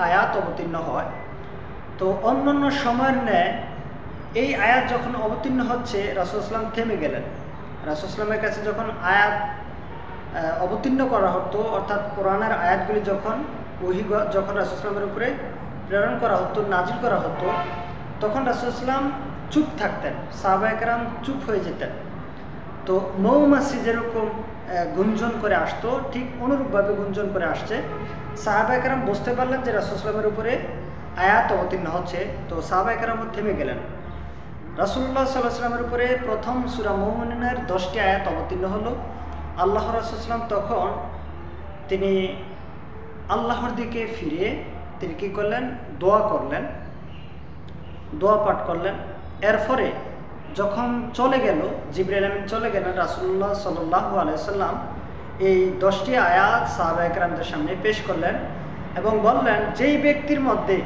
আয়াত অবতীর্ণ হয়, তো অন্যান্য সময়ের ন্যায় এই আয়াত যখন অবতীর্ণ হচ্ছে রাসূলুল্লাহ সাল্লাল্লাহু আলাইহি ওয়াসাল্লাম থেমে গেলেন। রাসূলুল্লাহ সাল্লামের কাছে যখন আয়াত অবতীর্ণ করা হতো, অর্থাৎ কোরআনের আয়াতগুলি যখন যখন রাসূলুল্লাহ সাল্লামের উপরে প্রেরণ করা হতো, নাজিল করা হতো, তখন রাসূলুল্লাহ সাল্লাম চুপ থাকতেন, সাহাবায়ে কেরাম চুপ হয়ে যেতেন। তো মৌমাছি যেরকম গুঞ্জন করে আসতো, ঠিক অনুরূপভাবে গুঞ্জন করে আসছে। সাহাবায়ে কেরাম বুঝতে পারলেন যে রাসূলুল্লাহ সাল্লামের উপরে আয়াত অবতীর্ণ হচ্ছে, তো সাহাবায়ে কেরাম থেমে গেলেন। রাসূলুল্লাহ সাল্লাল্লাহু আলাইহি ওয়াসাল্লামের উপরে প্রথম সূরা মুমিনুনের 10টি আয়াত অবতীর্ণ হলো। আল্লাহ রাসূল সাল্লাম তখন তিনি আল্লাহর দিকে ফিরে তিনি কী করলেন? দোয়া করলেন, দোয়া পাঠ করলেন। এরপরে যখন চলে গেল, জিবরাইল আমিন চলে গেলেন, রাসূলুল্লাহ সাল্লাল্লাহু আলাইহি ওয়াসাল্লাম এই 10টি আয়াত সাহাবায়ে কেরামদের সামনে পেশ করলেন এবং বললেন, যেই ব্যক্তির মধ্যে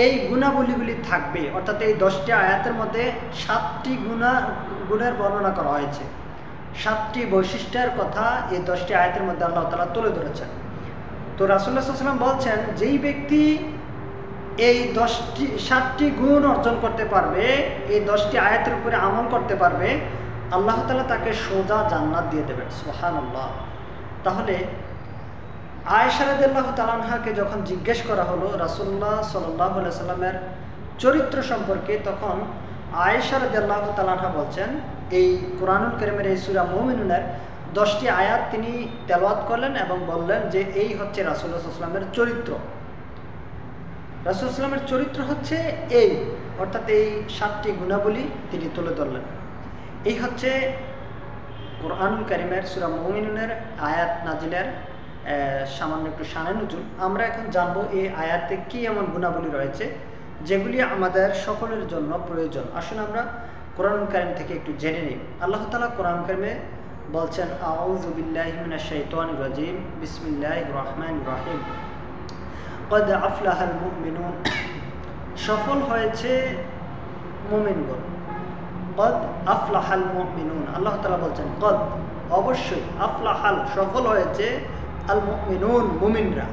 এই গুণাবলীগুলি থাকবে, অর্থাৎ এই 10টি আয়াতের মধ্যে 7টি গুণের বর্ণনা করা হয়েছে, 7টি বৈশিষ্ট্যের কথা এই 10টি আয়াতের মধ্যে আল্লাহ তাআলা তুলে ধরেছেন। তো রাসূলুল্লাহ সাল্লাল্লাহু আলাইহি ওয়াসাল্লাম বলছেন, যেই ব্যক্তি এই 7টি গুণ অর্জন করতে পারবে, এই 10টি আয়াতের উপরে আমল করতে পারবে, আল্লাহ তাআলা তাকে সোজা জান্নাত দিয়ে দেবেন। সুবহানাল্লাহ। তাহলে আয়েশা রাদিয়াল্লাহু তাআলা আনহাকে যখন জিজ্ঞেস করা হলো রাসূলুল্লাহ সাল্লাল্লাহু আলাইহি ওয়াসাল্লামের চরিত্র সম্পর্কে, তখন আয়েশা রাদিয়াল্লাহু তাআলা আনহা বলছেন, এই কোরআনুল কারীমের এই সূরা মুমিনুনের 10টি আয়াত তিনি তেলাওয়াত করলেন এবং বললেন যে এই হচ্ছে রাসূলুল্লাহ সাল্লাল্লাহু আলাইহি ওয়াসাল্লামের চরিত্র। রাসূলুল্লাহ সাল্লাল্লাহু আলাইহি ওয়াসাল্লামের চরিত্র হচ্ছে এই, অর্থাৎ এই 7টি গুণাবলী তিনি তুলে ধরলেন। এই হচ্ছে কোরআনুল কারীমের সূরা মুমিনুনের আয়াত নাজিলের সামান্য একটু শানে নুজুল। আমরা এখন জানবো এই আয়াতে কি এমন গুণাবলী রয়েছে যেগুলি আমাদের সকলের জন্য প্রয়োজন। আসুন আমরা কোরআনুল কারীম থেকে একটু জেনে নিই। আল্লাহ তাআলা কোরআনুল কারীমে বলছেন, আউযু বিল্লাহি মিনাশ শাইতানির রাজিম, বিসমিল্লাহির রহমানির রহিম, কদ আফলাহাল মুমিনুন, সফল হয়েছে মুমিনগণ। কদ আফলাহাল মুমিনুন, আল্লাহ তাআলা বলছেন কদ, অবশ্যই, আফলাহাল, সফল হয়েছে, আল মুমিনুন, মুমিনরা।